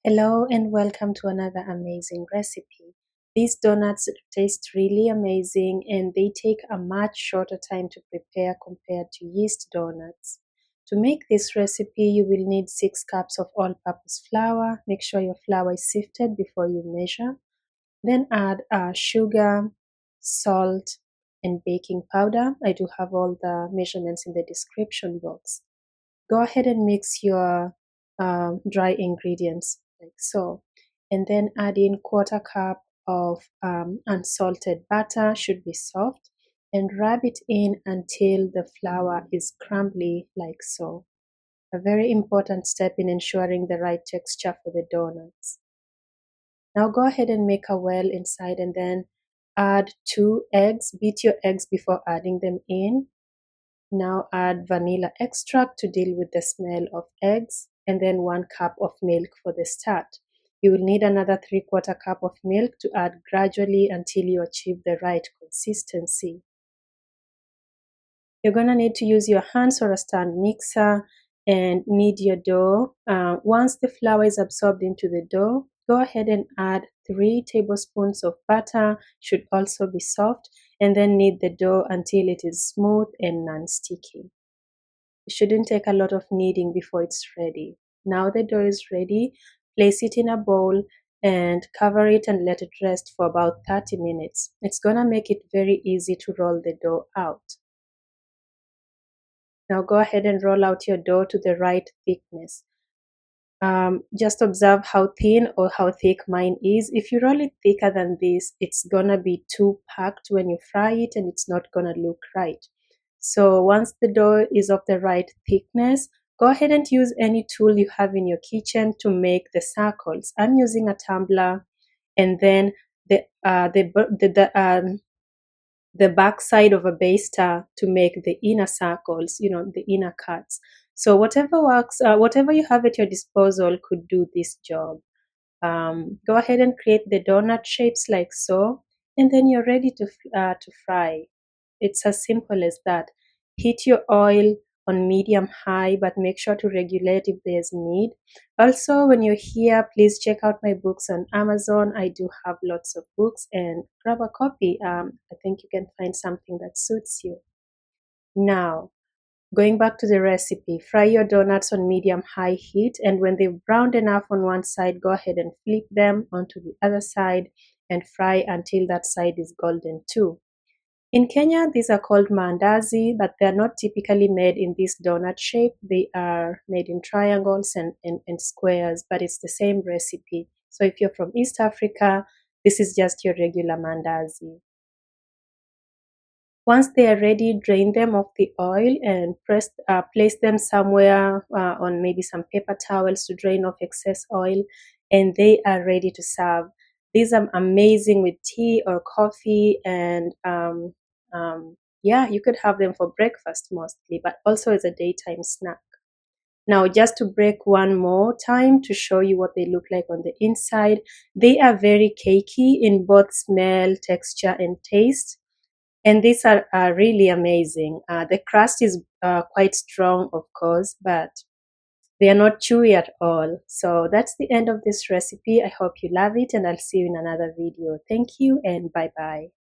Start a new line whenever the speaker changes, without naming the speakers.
Hello and welcome to another amazing recipe. These donuts taste really amazing and they take a much shorter time to prepare compared to yeast donuts. To make this recipe, you will need 6 cups of all-purpose flour. Make sure your flour is sifted before you measure. Then add sugar, salt, and baking powder. I do have all the measurements in the description box. Go ahead and mix your dry ingredients like so, and then add in 1/4 cup of unsalted butter, should be soft, and rub it in until the flour is crumbly like so. A very important step in ensuring the right texture for the donuts. Now go ahead and make a well inside and then add 2 eggs. Beat your eggs before adding them in. Now add vanilla extract to deal with the smell of eggs, and then 1 cup of milk for the start. You will need another 3/4 cup of milk to add gradually until you achieve the right consistency. You're going to need to use your hands or a stand mixer and knead your dough. Once the flour is absorbed into the dough, go ahead and add 3 tablespoons of butter, should also be soft, and then knead the dough until it is smooth and non-sticky. It shouldn't take a lot of kneading before it's ready. Now the dough is ready, place it in a bowl and cover it and let it rest for about 30 minutes. It's gonna make it very easy to roll the dough out. Now go ahead and roll out your dough to the right thickness. Just observe how thin or how thick mine is. If you roll it thicker than this, it's gonna be too packed when you fry it and it's not gonna look right. So once the dough is of the right thickness, go ahead and use any tool you have in your kitchen to make the circles. I'm using a tumbler, and then the back side of a baster to make the inner circles, the inner cuts. So whatever works, whatever you have at your disposal could do this job. Go ahead and create the donut shapes like so, and then you're ready to fry. It's as simple as that. Heat your oil on medium high, but make sure to regulate if there's need. Also, when you're here, please check out my books on Amazon. I do have lots of books, and grab a copy. I think you can find something that suits you. Now, going back to the recipe, fry your donuts on medium-high heat, and when they've browned enough on one side, go ahead and flip them onto the other side and fry until that side is golden too. In Kenya, these are called Maandazi, but they're not typically made in this donut shape. They are made in triangles and squares, but it's the same recipe. So if you're from East Africa, this is just your regular Maandazi. Once they are ready, drain them off the oil and place them somewhere on maybe some paper towels to drain off excess oil, and they are ready to serve. These are amazing with tea or coffee, and yeah, you could have them for breakfast mostly, but also as a daytime snack. Now, just to break one more time to show you what they look like on the inside, they are very cakey in both smell, texture, and taste. And these are really amazing. The crust is quite strong, of course, but they are not chewy at all. So that's the end of this recipe. I hope you love it, and I'll see you in another video. Thank you, and bye-bye.